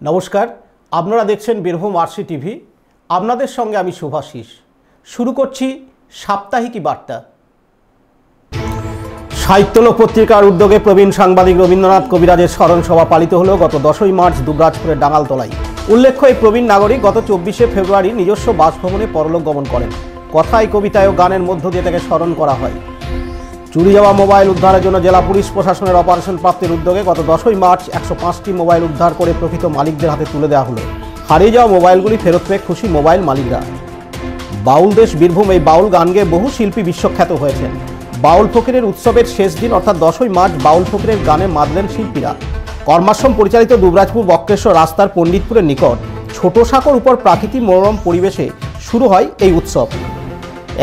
নমস্কার, আপনারা দেখছেন বীরভূম আরসি টিভি। আপনাদের সঙ্গে আমি শুভাশিস। শুরু করছি সাপ্তাহিকী বার্তা। সাহিত্যলোক পত্রিকার উদ্যোগে প্রবীণ সাংবাদিক রবীন্দ্রনাথ কবিরাজের স্মরণ সভা পালিত হল গত 10ই মার্চ দুবরাজপুরের ডাঙালতলায়। উল্লেখ্য, এই প্রবীণ নাগরিক গত 24শে ফেব্রুয়ারি নিজস্ব বাসভবনে পরলোক গমন করেন। কথায়, কবিতায় ও গানের মধ্য দিয়ে তাকে স্মরণ করা হয়। চুরি যাওয়া মোবাইল উদ্ধারের জন্য জেলা পুলিশ প্রশাসনের অপারেশন প্রাপ্তির উদ্যোগে গত 10ই মার্চ 105টি মোবাইল উদ্ধার করে প্রকৃত মালিকদের হাতে তুলে দেওয়া হলো। হারিয়ে যাওয়া মোবাইলগুলি ফেরত পেয়ে খুশি মোবাইল মালিকরা। বাউল দেশ বীরভূম এই বাউল গান গেয়ে বহু শিল্পী বিশ্বখ্যাত হয়েছেন। বাউল ফকিরের উৎসবের শেষ দিন অর্থাৎ 10ই মার্চ বাউল ফকিরের গানে মাতলেন শিল্পীরা। কর্মাশ্রম পরিচালিত দুবরাজপুর বক্রেশ্বর রাস্তার পণ্ডিতপুরের নিকট ছোট সাঁকোর উপর প্রাকৃতিক মনোরম পরিবেশে শুরু হয় এই উৎসব।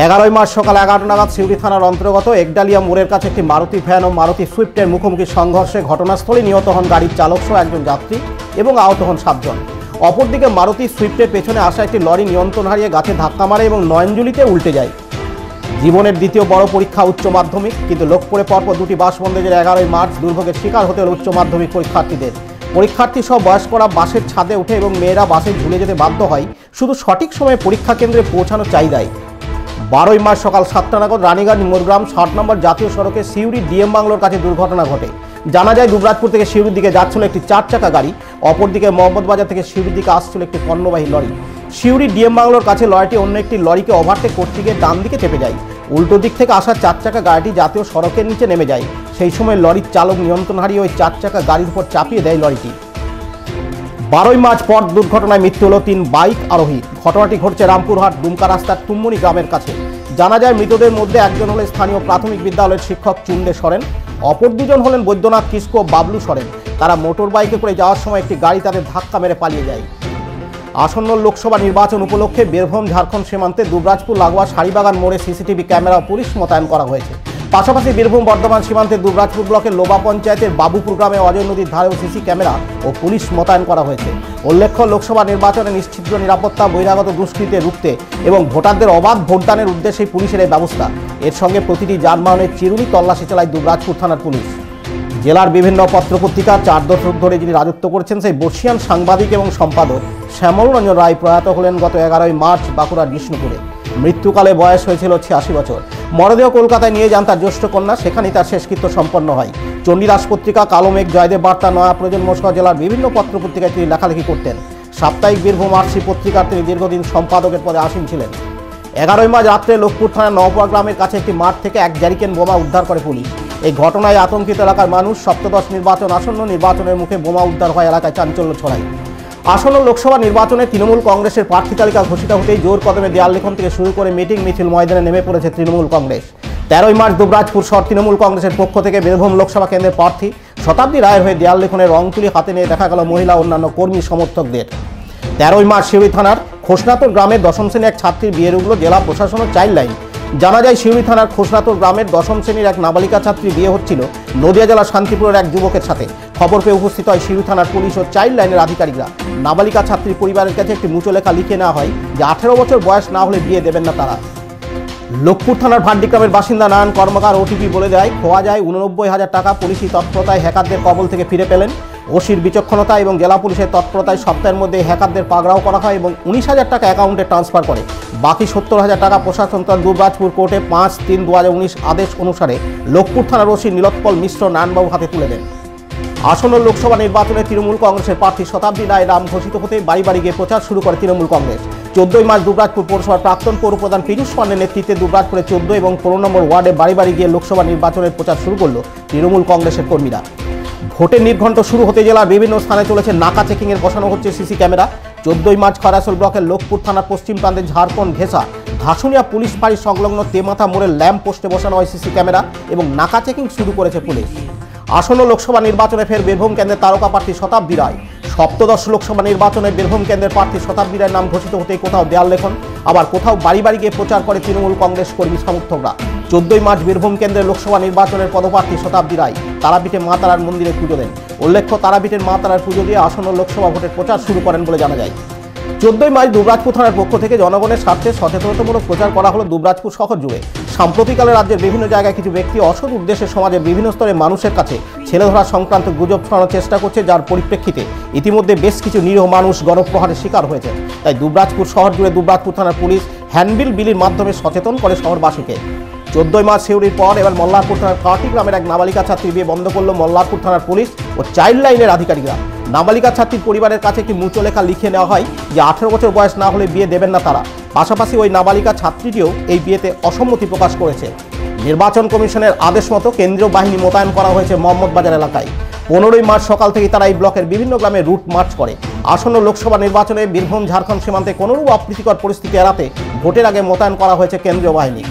11ই মার্চ সকাল 11টা নাগাদ সিউড়ি থানার অন্তর্গত একডালিয়া মোড়ের কাছে একটি মারুতি ভ্যান ও মারুতি সুইফটের মুখোমুখি সংঘর্ষে ঘটনাস্থলে নিহত হন গাড়ির চালক সহ একজন যাত্রী এবং আহত হন 7 জন। অপরদিকে মারুতি সুইফটের পেছনে আসা একটি লরি নিয়ন্ত্রণ হারিয়ে গাছে ধাক্কা মারে এবং নয়নজুলিতে উল্টে যায়। জীবনের দ্বিতীয় বড় পরীক্ষা উচ্চ মাধ্যমিক, কিন্তু লোকপুরে পরপর দুটি বাস বন্ধের 11ই মার্চ দুর্ভোগের শিকার হতে হল উচ্চ মাধ্যমিক পরীক্ষার্থীদের। পরীক্ষার্থী সব বয়স্করা বাসের ছাদে উঠে এবং মেয়েরা বাসে ঝুলে যেতে বাধ্য হয় শুধু সঠিক সময়ে পরীক্ষা কেন্দ্রে পৌঁছানো চাহিদায়। 12ই মার্চ সকাল 7টা নাগাদ রানীগঞ্জ মোরগ্রাম 60 নম্বর জাতীয় সড়কে সিউড়ি ডিএম বাংলোর কাছে দুর্ঘটনা ঘটে। জানা যায়, দুবরাজপুর থেকে সিউড়ির দিকে যাচ্ছিল একটি 4 চাকা গাড়ি, অপরদিকে মোহাম্মদবাজার থেকে সিউড়ির দিকে আসছিল একটি পণ্যবাহী লরি। সিউড়ি ডিএম বাংলোর কাছে লরিটি অন্য একটি লরিকে ওভারটেক করতে গিয়ে ডান দিকে চেপে যায়। উল্টো দিক থেকে আসা 4 চাকা গাড়িটি জাতীয় সড়কের নিচে নেমে যায়। সেই সময় লরির চালক নিয়ন্ত্রণ হারিয়ে ওই 4 চাকা গাড়ির উপর চাপিয়ে দেয় লরিটি। 12ই মার্চ পথ দুর্ঘটনায় মৃত্যু হল 3 বাইক আরোহী। ঘটনাটি ঘটছে রামপুরহাট দুমকা রাস্তার তুম্মনি গ্রামের কাছে। জানা যায়, মৃতদের মধ্যে একজন হলেন স্থানীয় প্রাথমিক বিদ্যালয়ের শিক্ষক চুন্ডে সরেন, অপর দুজন হলেন বৈদ্যনাথ কিস্কো ও বাবলু সরেন। তারা মোটর বাইকে করে যাওয়ার সময় একটি গাড়ি তাদের ধাক্কা মেরে পালিয়ে যায়। আসন্ন লোকসভা নির্বাচন উপলক্ষে বীরভূম ঝাড়খণ্ড সীমান্তে দুবরাজপুর লাগোয়া শাড়িবাগান মোড়ে সিসিটিভি ক্যামেরা ও পুলিশ মোতায়েন করা হয়েছে। পাশাপাশি বীরভূম বর্ধমান সীমান্তে দুবরাজপুর ব্লকের লোবা পঞ্চায়েতের বাবুপুর গ্রামে অজয় নদীর ধারেও সিসি ক্যামেরা ও পুলিশ মোতায়েন করা হয়েছে। উল্লেখ্য, লোকসভা নির্বাচনে নিশ্চিদ্র নিরাপত্তা, বহিরাগত দুষ্কৃতি রুখতে এবং ভোটারদের অবাধ ভোটদানের উদ্দেশ্যে পুলিশের এই ব্যবস্থা। এর সঙ্গে প্রতিটি যানবাহনের চিরুনি তল্লাশি চালায় দুবরাজপুর থানার পুলিশ। জেলার বিভিন্ন পত্রপত্রিকা 4 দশক ধরে যিনি রাজত্ব করেছেন, সেই বর্ষিয়ান সাংবাদিক এবং সম্পাদক শ্যামল রঞ্জন রায় প্রয়াত হলেন গত 11ই মার্চ বাঁকুড়ার বিষ্ণুপুরে। মৃত্যুকালে বয়স হয়েছিল 86 বছর। মরদেহ কলকাতায় নিয়ে যান তার জ্যেষ্ঠ কন্যা, সেখানেই তার শেষকৃত্য সম্পন্ন হয়। চণ্ডীদাস পত্রিকা, কালো মেঘ, জয়দেব বার্তা, নয়া প্রয়োজন মশলা জেলার বিভিন্ন পত্রপত্রিকায় তিনি লেখালেখি করতেন। সাপ্তাহিক বীরভূম আরসি পত্রিকার তিনি দীর্ঘদিন সম্পাদকের পদে আসীন ছিলেন। 11ই মার্চ রাত্রে লোকপুর থানার নওপাড়া গ্রামের কাছে একটি মাঠ থেকে 1 জ্যারিকেন বোমা উদ্ধার করে পুলিশ। এই ঘটনায় আতঙ্কিত এলাকার মানুষ। সপ্তদশ নির্বাচন আসন্ন, নির্বাচনের মুখে বোমা উদ্ধার হয় এলাকায় চাঞ্চল্য ছড়ায়। আসন্ন লোকসভা নির্বাচনে তৃণমূল কংগ্রেসের প্রার্থী তালিকা ঘোষিত হতেই জোর কদমে দেয়াল লিখন থেকে শুরু করে মিটিং মিছিল ময়দানে নেমে পড়েছে তৃণমূল কংগ্রেস। 13ই মার্চ দুবরাজপুর শহর তৃণমূল কংগ্রেসের পক্ষ থেকে বীরভূম লোকসভা কেন্দ্রের প্রার্থী শতাব্দী রায়ের হয়ে দেয়াল লিখনের রং তুলি হাতে নিয়ে দেখা গেল মহিলা অন্যান্য কর্মী সমর্থকদের। 13ই মার্চ সিউড়ি থানার খোসনাতর গ্রামের 10ম শ্রেণীর এক ছাত্রীর বিয়ের উগল জেলা প্রশাসনের চাইল্ড লাইন। জানা যায়, সিউড়ি থানার খোসনাতর গ্রামের 10ম শ্রেণীর এক নাবালিকা ছাত্রী বিয়ে হচ্ছিল নদিয়া জেলার শান্তিপুরের এক যুবকের সাথে। খবর পেয়ে উপস্থিত হয় সিউড়ি থানার পুলিশ ও চাইল্ড লাইনের আধিকারিকরা। নাবালিকা ছাত্রীর পরিবারের কাছে একটি মুচলেখা লিখে নেওয়া হয় যে 18 বছর বয়স না হলে বিয়ে দেবেন না তারা। লোকপুর থানার ভান্ডিগ্রামের বাসিন্দা নারায়ণ কর্মকার ওটিপি বলে দেয়, খোয়া যায় 89,000 টাকা। পুলিশি তৎপরতায় হ্যাকারদের কবল থেকে ফিরে পেলেন। ওসির বিচক্ষণতা এবং জেলা পুলিশের তৎপরতায় সপ্তাহের মধ্যে হ্যাকারদের পাকড়াও করা হয় এবং 19,000 টাকা অ্যাকাউন্টে ট্রান্সফার করে। বাকি 70,000 টাকা প্রশাসন দুবরাজপুর কোর্টে 5/3/2019 আদেশ অনুসারে লোকপুর থানার ওসি নীলোৎপল মিশ্র নারায়ণবাবুর হাতে তুলে দেন। আসন্ন লোকসভা নির্বাচনে তৃণমূল কংগ্রেসের প্রার্থী শতাব্দী রায় নাম ঘোষিত হতে বাড়ি বাড়ি গিয়ে প্রচার শুরু করে তৃণমূল কংগ্রেস। 14ই মার্চ দুবরাজপুর পৌরসভার প্রাক্তন পৌরপ্রধান পীযূষ পান্ডের নেতৃত্বে দুবরাজপুরে 14 এবং 15 নম্বর ওয়ার্ডে বাড়ি বাড়ি গিয়ে লোকসভা নির্বাচনের প্রচার শুরু করল তৃণমূল কংগ্রেসের কর্মীরা। ভোটের নির্ঘণ্ট শুরু হতে জেলার বিভিন্ন স্থানে চলেছে নাকা চেকিংয়ের বসানো হচ্ছে সিসি ক্যামেরা। 14ই মার্চ খয়রাসোল ব্লকের লোকপুর থানার পশ্চিম প্রান্তে ঝাড়খণ্ড ঘেঁষা ঘাসুনিয়া পুলিশ ফাঁড়ি সংলগ্ন তেমাথা মোড়ের ল্যাম্প পোস্টে বসানো হয় সিসি ক্যামেরা এবং নাকা চেকিং শুরু করেছে পুলিশ। আসন্ন লোকসভা নির্বাচনে ফের বীরভূম কেন্দ্রের তারকা প্রার্থী শতাব্দী রায়। সপ্তদশ লোকসভা নির্বাচনে বীরভূম কেন্দ্রের প্রার্থী শতাব্দী রায়ের নাম ঘোষিত হতেই কোথাও দেয়াল লেখন, আবার কোথাও বাড়ি বাড়ি গিয়ে প্রচার করে তৃণমূল কংগ্রেস কর্মী সমর্থকরা। 14ই মার্চ বীরভূম কেন্দ্রের লোকসভা নির্বাচনের পদপ্রার্থী শতাব্দী রায় তারাপীঠে মা তারার মন্দিরে পুজো দেন। উল্লেখ্য, তারাপীঠের মা তারার পুজো দিয়ে আসন্ন লোকসভা ভোটের প্রচার শুরু করেন বলে জানা যায়। 14ই মার্চ দুবরাজপুর থানার পক্ষ থেকে জনগণের স্বার্থে সচেতনতামূলক প্রচার করা হলো দুবরাজপুর শহর জুড়ে। সাম্প্রতিককালে রাজ্যের বিভিন্ন জায়গায় কিছু ব্যক্তি অসৎ উদ্দেশ্যে সমাজের বিভিন্ন স্তরের মানুষের কাছে ছেলে ধরা সংক্রান্ত গুজব ছড়ানোর চেষ্টা করছে, যার পরিপ্রেক্ষিতে ইতিমধ্যে বেশ কিছু নিরীহ মানুষ গণপ্রহারের শিকার হয়েছে। তাই দুবরাজপুর শহর জুড়ে দুবরাজপুর থানার পুলিশ হ্যান্ডবিল বিলির মাধ্যমে সচেতন করে শহরবাসীকে। 14 মার্চ শিউরির পর এবার মল্লারপুর থানার কাটি গ্রামের এক নাবালিকা ছাত্রীর বিয়ে বন্ধ করল মল্লারপুর থানার পুলিশ ও চাইল্ড লাইনের আধিকারিকরা। নাবালিকা ছাত্রীর পরিবারের কাছে একটি মূর্চলেখা লিখে নেওয়া হয় যে 18 বছর বয়স না হলে বিয়ে দেবেন না তারা। পাশাপাশি ওই নাবালিকা ছাত্রীটিও এই বিয়েতে অসম্মতি প্রকাশ করেছে। নির্বাচন কমিশনের আদেশ মতো কেন্দ্রীয় বাহিনী মোতায়েন করা হয়েছে মোহাম্মদবাজার এলাকায়। 15 মার্চ সকাল থেকে তারা এই ব্লকের বিভিন্ন গ্রামে রুট মার্চ করে। আসন্ন লোকসভা নির্বাচনে বীরভূম ঝাড়খণ্ড সীমান্তে কোনোরূপ অপ্রীতিকর পরিস্থিতি এড়াতে ভোটের আগে মোতায়েন করা হয়েছে কেন্দ্রীয় বাহিনী।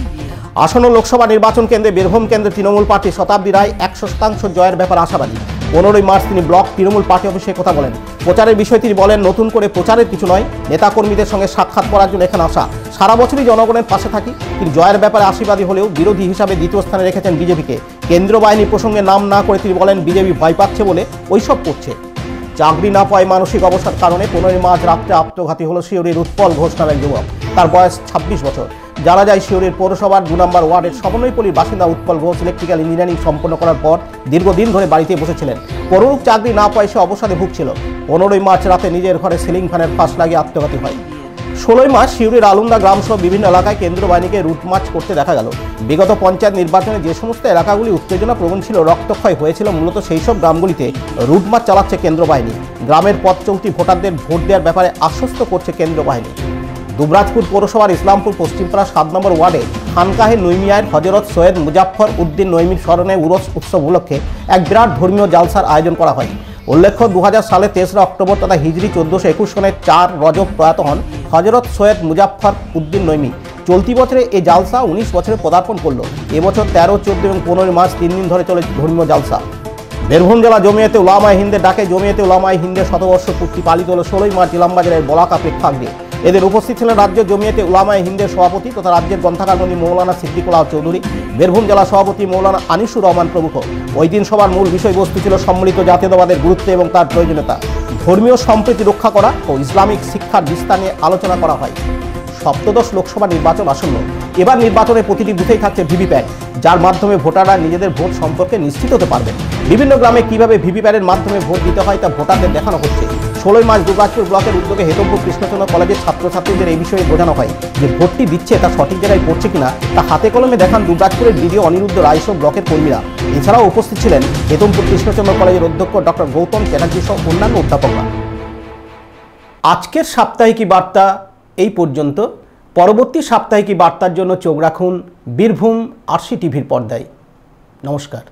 আসন্ন লোকসভা নির্বাচন কেন্দ্রে বীরভূম কেন্দ্রে তৃণমূল প্রার্থী শতাব্দী রায় 100% জয়ের ব্যাপার আশাবাদী। 15 মার্চ তিনি ব্লক তৃণমূল পার্টি অফিসে কথা বলেন। প্রচারের বিষয়ে তিনি বলেন, নতুন করে প্রচারের কিছু নয়, নেতাকর্মীদের সঙ্গে সাক্ষাৎ করার জন্য এখানে আসা। সারা বছরই জনগণের পাশে থাকি। তিনি জয়ের ব্যাপারে আশীর্বাদী হলেও বিরোধী হিসাবে দ্বিতীয় স্থানে রেখেছেন বিজেপিকে। কেন্দ্রীয় বাহিনী প্রসঙ্গে নাম না করে তিনি বলেন, বিজেপি ভয় পাচ্ছে বলে ওইসব করছে। চাকরি না পাওয়ায় মানসিক অবসাদ কারণে 15 মার্চ রাত্রে আত্মঘাতী হলো শিউরির উৎপল ঘোষ নামের যুবক। তার বয়স 26 বছর। জানা যায়, শিউরির পৌরসভার 2 নম্বর ওয়ার্ডের সমন্বয়পল্লীর বাসিন্দা উৎপল ঘোষ ইলেকট্রিক্যাল ইঞ্জিনিয়ারিং সম্পন্ন করার পর দীর্ঘদিন ধরে বাড়িতে বসেছিলেন। কোনোরূপ চাকরি না পায় সে অবসাদে ভুগছিল। 15 মার্চ রাতে নিজের ঘরে সিলিং ফ্যানের ফাঁস লাগিয়ে আত্মঘাতী হয়। 16 মার্চ শিউরির আলুন্দা গ্রাম সহ বিভিন্ন এলাকায় কেন্দ্রীয় বাহিনীকে রুট মার্চ করতে দেখা গেল। বিগত পঞ্চায়েত নির্বাচনে যে সমস্ত এলাকাগুলি উত্তেজনা প্রবণ ছিল, রক্তক্ষয় হয়েছিল, মূলত সেই সব গ্রামগুলিতে রুট মার্চ চালাচ্ছে কেন্দ্র বাহিনী। গ্রামের পথ চলতি ভোটারদের ভোট দেওয়ার ব্যাপারে আশ্বস্ত করছে কেন্দ্র বাহিনী। দুবরাজপুর পৌরসভার ইসলামপুর পশ্চিমপাড়া 7 নম্বর ওয়ার্ডে খানকাহে নৈমিয়ার হজরত সৈয়দ মুজাফফর উদ্দিন নৈমির স্মরণে উরস উৎসব উপলক্ষে এক বিরাট ধর্মীয় জালসার আয়োজন করা হয়। উল্লেখ্য, 2000 সালে 23 অক্টোবর তথা হিজরি 1421 সনের 4 রজব প্রয়াত হন হজরত সৈয়দ মুজাফফর উদ্দিন নৈমি। চলতি বছরে এই জালসা 19 বছরে পদার্পণ করল। এবছর 13, 14 এবং 15 মার্চ 3 দিন ধরে চলে ধর্মীয় জালসা। বীরভূম জেলা জমিয়তে উলামায়ে হিন্দের ডাকে জমিয়তে উলামায়ে হিন্দের শতবর্ষ পূর্তি পালিত হল 16 মার্চ ইলামবাজারের বলাকা প্রেক্ষাগৃহে। এদের উপস্থিত ছিলেন রাজ্য জমিয়তে উলামায়ে হিন্দের সভাপতি তথা রাজ্যের গ্রন্থাগারমন্ত্রী মৌলানা সিদ্দিকুল্লাহ চৌধুরী, বীরভূম জেলা সভাপতি মৌলানা আনিসুর রহমান প্রমুখ। ওই দিন সভার মূল বিষয়বস্তু ছিল সম্মিলিত জাতীয়তাবাদের গুরুত্ব এবং তার প্রয়োজনীয়তা, ধর্মীয় সম্প্রীতি রক্ষা করা ও ইসলামিক শিক্ষার বিস্তার নিয়ে আলোচনা করা হয়। সপ্তদশ লোকসভা নির্বাচন আসন্ন। এবার নির্বাচনের প্রতিটি বুথেই থাকছে ভিভিপ্যাট, যার মাধ্যমে ভোটাররা নিজেদের ভোট সম্পর্কে নিশ্চিত হতে পারবেন। বিভিন্ন গ্রামে কিভাবে ভিভিপ্যাটের মাধ্যমে ভোট দিতে হয় তা ভোটারদের দেখানো হচ্ছে। 16 মার্চ দুবরাজপুর ব্লকের উদ্যোগে হেতমপুর কৃষ্ণচন্দ্র কলেজের ছাত্রছাত্রীদের এই বিষয়ে বোঝানো হয় যে ভোটটি দিচ্ছে তা সঠিক জায়গায় পড়ছে কিনা তা হাতে কলমে দেখান দুবরাজপুরের বিডিও অনিরুদ্ধ রায় সহ ব্লকের কর্মীরা। এছাড়াও উপস্থিত ছিলেন হেতমপুর কৃষ্ণচন্দ্র কলেজের অধ্যক্ষ ডক্টর গৌতম চ্যাটার্জি সহ অন্যান্য অধ্যাপকরা। আজকের সাপ্তাহিকী বার্তা এই পর্যন্ত। পরবর্তী সাপ্তাহিকী বার্তার জন্য চোখ রাখুন বীরভূম আরসি টিভির পর্দায়। নমস্কার।